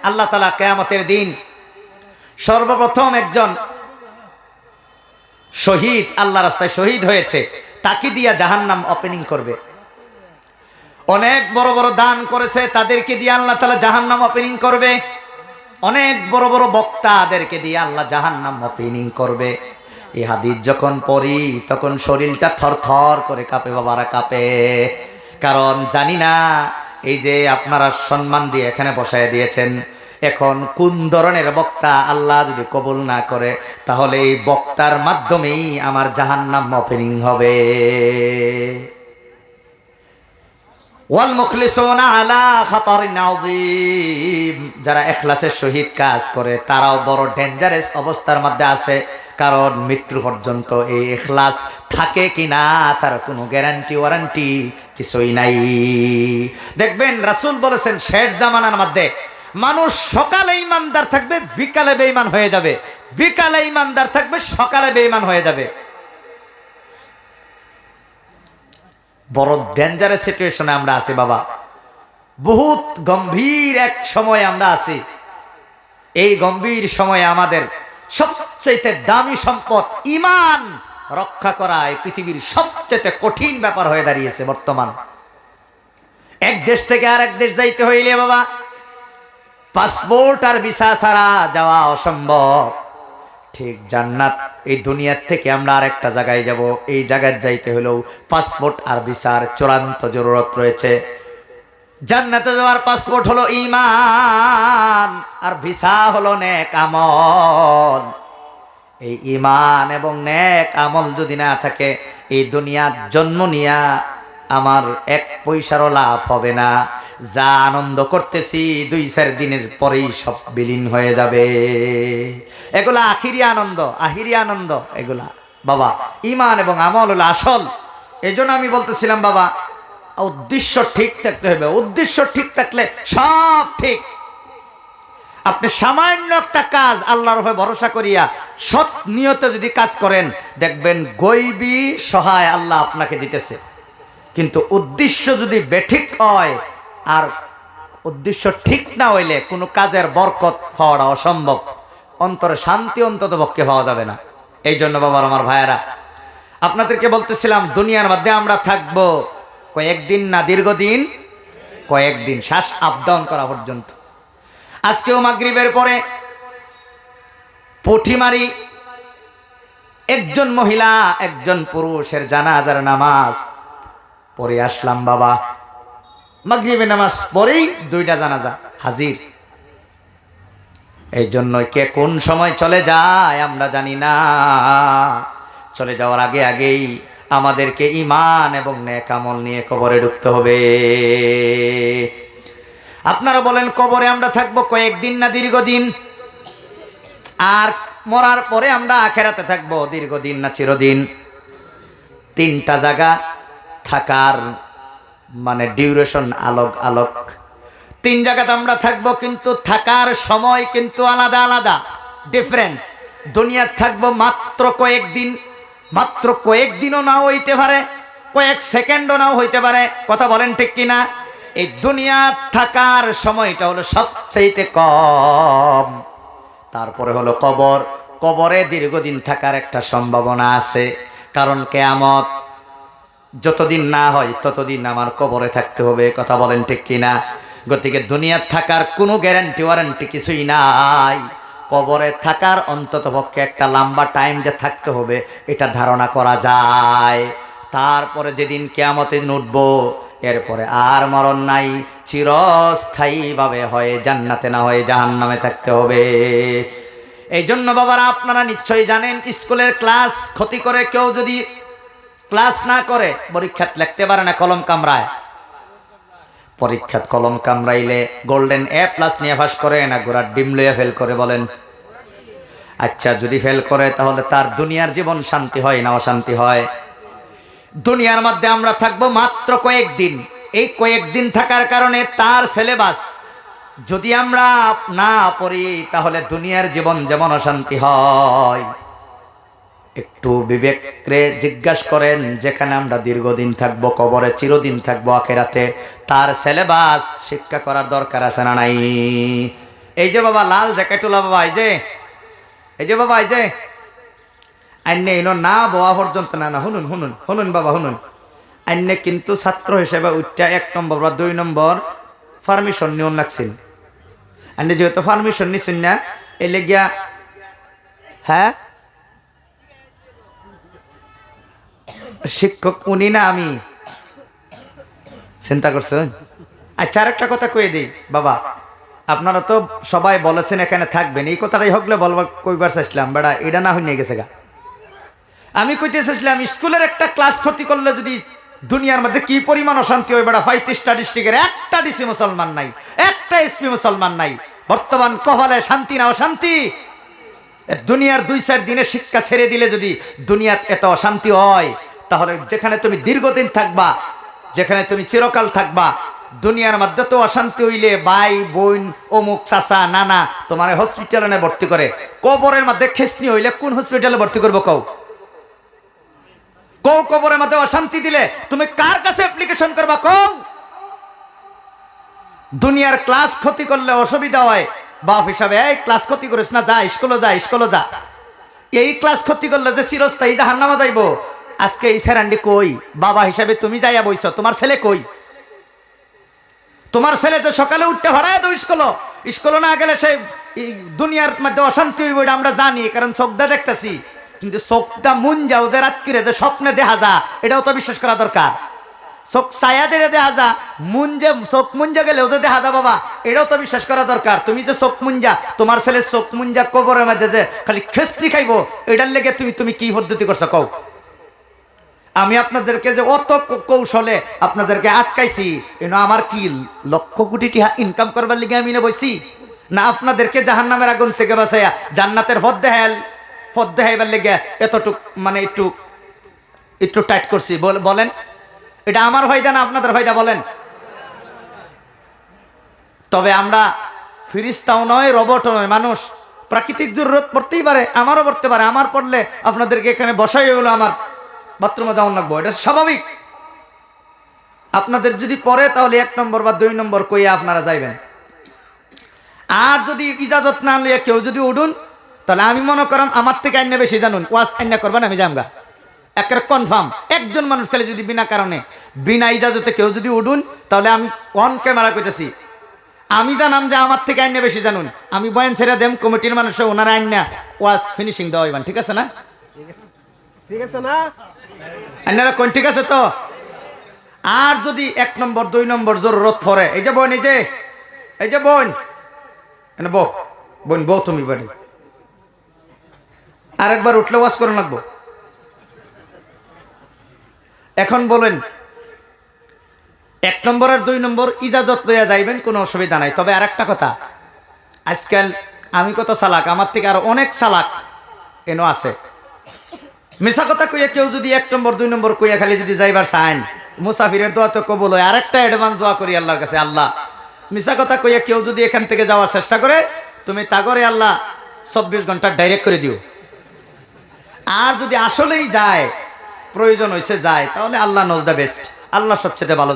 আল্লাহ তাআলা কিয়ামতের দিন সর্বপ্রথম একজন শহীদ, আল্লাহ রাস্তায় শহীদ হয়েছে, তাকে দিয়া জাহান্নাম ওপেনিং করবে। অনেক বড় বড় দান করেছে, তাদেরকে দিয়ে আল্লাহ তাআলা জাহান্নাম ওপেনিং করবে। অনেক বড় বড় বক্তাদেরকে দিয়ে আল্লাহ জাহান্নাম ওপেনিং করবে। এই হাদিস যখন পড়ি তখন শরীরটা থরথর করে কাঁপে, বাবারা কাঁপে। কারণ জানি না এই যে আপনারা সম্মান দিয়ে এখানে বসায় দিয়েছেন, এখন কোন ধরনের বক্তা আল্লাহ যদি কবুল না করে, তাহলে এই বক্তার মাধ্যমেই আমার জাহান্নাম ওপেনিং হবে। ওয়াল মুখলিসুনা আলা খাতারিন আযীম, যারা ইখলাসের সহিত কাজ করে তারাও বড় ডেঞ্জারাস অবস্থার মধ্যে আছে। কারণ মৃত্যু পর্যন্ত এই ইখলাস থাকে কিনা তার কোনো গ্যারান্টি ওয়ারেন্টি কিছুই নাই। দেখবেন রাসূল বলেছেন শেষ জামানার মধ্যে মানুষ সকালে ঈমানদার থাকবে, বিকালে বেঈমান হয়ে যাবে, বিকালে ঈমানদার থাকবে, সকালে বেঈমান হয়ে যাবে। বড় ডেঞ্জারাস সিচুয়েশনে আমরা আছি বাবা, বহুত গম্ভীর এক সময় আমরা আছি। এই গম্ভীর সময়ে আমাদের সবচেয়ে দামি সম্পদ ঈমান রক্ষা করা এই পৃথিবীর সবচেয়ে কঠিন ব্যাপার হয়ে দাঁড়িয়েছে বর্তমান। এক দেশ থেকে আরেক দেশ যাইতে হইলে বাবা পাসপোর্ট আর ভিসা ছাড়া যাওয়া অসম্ভব। ঠিক জান্নাত, এই দুনিয়ার থেকে আমরা আরেকটা জায়গায় যাব, এই জায়গায় যাইতে হলেও পাসপোর্ট আর ভিসার চূড়ান্ত জরুরত রয়েছে। জান্নাতে যাওয়ার পাসপোর্ট হলো ঈমান আর ভিসা হলো নেক আমল। এই ঈমান এবং নেক আমল যদি না থাকে, এই দুনিয়ার জন্ম নিয়া আমার এক পয়সারও লাভ হবে না। যা আনন্দ করতেছি 2-4 দিনের পরেই সব বিলীন হয়ে যাবে। এগুলা আখিরি আনন্দ, আখিরি আনন্দ এগুলা বাবা। ঈমান এবং আমল হলো আসল। এজন্য আমি বলতেছিলাম বাবা, উদ্দেশ্য ঠিক থাকতে হবে। উদ্দেশ্য ঠিক থাকলে সব ঠিক। আপনি সামান্য একটা কাজ আল্লাহর উপরে ভরসা করিয়া সৎ নিয়তে যদি কাজ করেন, দেখবেন গয়বী সহায় আল্লাহ আপনাকে দিতেছে। কিন্তু উদ্দেশ্য যদি বেঠিক হয় আর উদ্দেশ্য ঠিক না হইলে কোনো কাজের বরকত পাওয়া অসম্ভব, অন্তরে শান্তি অন্তত পক্ষে পাওয়া যাবে না। এই জন্য বাবার আমার ভাইয়েরা, আপনাদেরকে বলতেছিলাম দুনিয়ার মধ্যে আমরা থাকবো কয়েকদিন না দীর্ঘদিন, কয়েকদিন, শ্বাস আপ ডাউন করা পর্যন্ত। আজকেও মাগরিবের পরে পুঠিমারি একজন মহিলা একজন পুরুষের জানাজার নামাজ পড়ে আসলাম বাবা। মাগরিবের নামাজ পড়েই 2টা জানাজা হাজির। এই জন্য কে কোন সময় চলে যায় আমরা জানি না। চলে যাওয়ার আগে আগেই আমাদেরকে ঈমান এবং নেক আমল নিয়ে কবরে ঢুকতে হবে। আপনারা বলেন কবরে আমরা থাকবো কয়েকদিন না দীর্ঘদিন? আর মরার পরে আমরা আখেরাতে থাকবো দীর্ঘদিন না চিরদিন? 3টা জায়গা থাকার মানে ডিউরেশন আলোক আলোক। 3 জায়গাতে আমরা থাকবো, কিন্তু থাকার সময় কিন্তু আলাদা আলাদা, ডিফারেন্স। দুনিয়ার থাকবো মাত্র কয়েকদিন, মাত্র কয়েকদিনও নাও হইতে পারে, কয়েক সেকেন্ডও নাও হইতে পারে। কথা বলেন ঠিক কিনা? এই দুনিয়ার থাকার সময়টা হলো সবচাইতে কম। তারপরে হলো কবর। কবরে দীর্ঘদিন থাকার একটা সম্ভাবনা আছে, কারণ কিয়ামত যতদিন না হয় ততদিন আমার কবরে থাকতে হবে। কথা বলেন ঠিক কিনা? গতিকে দুনিয়ার থাকার কোনো গ্যারান্টি ওয়ারেন্টি কিছুই নাই। কবরে থাকার অন্তত পক্ষে একটা লম্বা টাইম যে থাকতে হবে এটা ধারণা করা যায়। তারপরে যেদিন কিয়ামতে উঠবো, এরপরে আর মরণ নাই, চিরস্থায়ীভাবে হয় জান্নাতে না হয় জাহান্নামে থাকতে হবে। এই জন্য বাবারা আপনারা নিশ্চয়ই জানেন, স্কুলের ক্লাস ক্ষতি করে কেউ যদি ক্লাস না করে পরীক্ষাত লিখতে পারে না, কলম কামড়ায়। পরীক্ষাত কলম কামড়াইলে গোল্ডেন A+ নিয়ে পাস করে না গোড়ার ডিম লইয়া ফেল করে? বলেন। আচ্ছা, যদি ফেল করে তাহলে তার দুনিয়ার জীবন শান্তি হয় না অশান্তি হয়? দুনিয়ার মধ্যে আমরা থাকবো মাত্র কয়েকদিন। এই কয়েকদিন থাকার কারণে তার সিলেবাস যদি আমরা না পড়ি তাহলে দুনিয়ার জীবন যেমন অশান্তি হয়। একটু বিবেকরে জিজ্ঞাসা করেন, যেখানে আমরা দীর্ঘদিন থাকবো, কবরে চিরদিন থাকবো, আখেরাতে তার সিলেবাস শিক্ষা করার দরকার আছে না নাই? এই যে বাবা লাল জ্যাকেটওয়ালা বাবা, এই যে বাবা, এই যে আইনে ইনো না বোয়া পর্যন্ত না না শুনুন শুনুন শুনুন বাবা শুনুন, আইনে কিন্তু ছাত্র হিসেবে উঠটা 1 নম্বর বা 2 নম্বর পারমিশন নিয়ন লাগছিল। আইনে যেহেতু পারমিশন নিছেন না, এলে গিয়া হ্যাঁ শিক্ষক উনি না আমি, চিন্তা করছেন? আচ্ছা আরেকটা কথা কয়ে দিই বাবা, আপনারা তো সবাই বলেছেন এখানে থাকবেন, এই কথাটাই হকলে বলবার কইবার চাইছিলাম, বেড়া এটা না হইনে গেছে গা। আমি কইতে চাইছিলাম স্কুলের একটা ক্লাস ক্ষতি করলে যদি দুনিয়ার মধ্যে কি পরিমাণ অশান্তি হয়, বেড়া 35টা ডিস্ট্রিক্টের একটা ডিসি মুসলমান নাই, একটা এসপি মুসলমান নাই। বর্তমান কপালে শান্তি না অশান্তি? দুনিয়ার 2-4 দিনের শিক্ষা ছেড়ে দিলে যদি দুনিয়ার এত অশান্তি হয়, তাহলে যেখানে তুমি দীর্ঘদিন থাকবা, যেখানে তুমি চিরকাল থাকবা, দুনিয়ার মধ্যে তো অশান্তি হইলে ভাই বোন অমুক চাচা নানা তোমার হসপিটালে ভর্তি করে, কবরের মধ্যে খেসনি হইলে কোন হসপিটালে ভর্তি করবো কও? কও কবরের মধ্যে অশান্তি দিলে তুমি কার কাছে অ্যাপ্লিকেশন করবা কও? দুনিয়ার ক্লাস ক্ষতি করলে অসুবিধা হয়, বাপ হিসাবে এই ক্লাস ক্ষতি করিস না, যা স্কুলে যা, স্কুলে যা। এই ক্লাস ক্ষতি করলে যে চিরস্থায়ী জাহান্নামে যাইবো, আজকে এই সেরান্ডি কই? বাবা হিসাবে তুমি যাইয়া বইছ, তোমার ছেলে কই? তোমার ছেলে যে সকালে উঠতে হঠাৎ স্কুলে না গেলে সেই দুনিয়ার মধ্যে অশান্তি হইব, এটা আমরা জানি, কারণ চোখটা দেখতেছি। কিন্তু চোখটা মুন যাও যে রাত্রিরে যে স্বপ্নে দেখা যা, এটাও তো বিশ্বাস করা দরকার। চোখ ছায়া যেটা দেখা যা, চোখ মুঞ্জা গেলেও যে দেখা যা বাবা, এটাও তো বিশ্বাস করা দরকার। তুমি যে চোখ মুঞ্জা, তোমার ছেলে চোখ মুঞ্জা কবরের মধ্যে যে খালি খেস্তি খাইবো, এটার লেগে তুমি কি পদ্ধতি করছো কও? আমি আপনাদেরকে যে অত কৌশলে আপনাদেরকে আটকাইছি, আমার কি লক্ষ কোটি টাকা ইনকাম করবার লিগে আমি না বইছি? না আপনাদেরকে জাহান্নামের আগুন থেকে বাঁচাইয়া জান্নাতের পথ দেখাইবার লেগে এতটুক মানে একটু টাইট করছি? বলেন, এটা আমার ফায়দা না আপনাদের ফায়দা? বলেন। তবে আমরা ফিরিস্তাও নয়, রবটও নয়, মানুষ। প্রাকৃতিক জরুরত পড়তেই পারে, আমারও পড়তে পারে। আমার পড়লে আপনাদেরকে এখানে বসাই হলো আমার বাথরুমে যাওয়ার লাগবো, এটা স্বাভাবিক। আপনাদের যদি পড়ে তাহলে 1 নম্বর বা 2 নম্বর কইয়া আপনারা যাইবেন। আর যদি ইজাজত না লইয়া কেউ যদি উঠুন, তাহলে আমি মনে করেন আমার থেকে আইনা বেশি জানুন, ওয়াজ আইনা করবেন, আমি জামগা একের কনফার্ম। একজন মানুষ খেলে যদি বিনা কারণে বিনা ইজাজতে কেউ যদি উঠুন, তাহলে আমি অন ক্যামেরা কইতেছি, আমি জানাম যে আমার থেকে আইনা বেশি জানুন, আমি বয়ান ছেড়ে দেম, কমিটির মানুষে ওনারা আইনা ওয়াজ ফিনিশিং দেওয়া হইবেন। ঠিক আছে না? ঠিক আছে না? আপনারা কোন ঠিক আছে তো? আর যদি 1 নম্বর 2 নম্বর জরুরত পড়ে, এই যে বোন, এই যে বোন, বোন বউ তুমি বাড়ি আরেকবার উঠলে ওয়াজ করে লাগবো। এখন বলেন, 1 নম্বর আর 2 নম্বর ইজাজত লইয়া যাইবেন, কোনো অসুবিধা নাই। তবে আর একটা কথা, আজকাল আমি কত চালাক, আমার থেকে আরো অনেক চালাক এনো আছে। মিশা কথা কইয়া কেউ যদি 1 নম্বর 2 নম্বর কইয়া খালি যদি যাইবার চান, মুসাফিরের দোয়া তো কবুল হয়। আরেকটা অ্যাডভান্স দোয়া করি আল্লাহর কাছে, আল্লাহ মিশা কথা কইয়া কেউ যদি এখান থেকে যাওয়ার চেষ্টা করে, তুমি তাগরে আল্লাহ 24 ঘন্টা ডাইরেক্ট করে দিও। আর যদি আসলেই যায়, প্রয়োজন হয়েছে যায়, তাহলে আল্লাহ নোজ দ্য বেস্ট, আল্লাহ সবচেয়ে ভালো।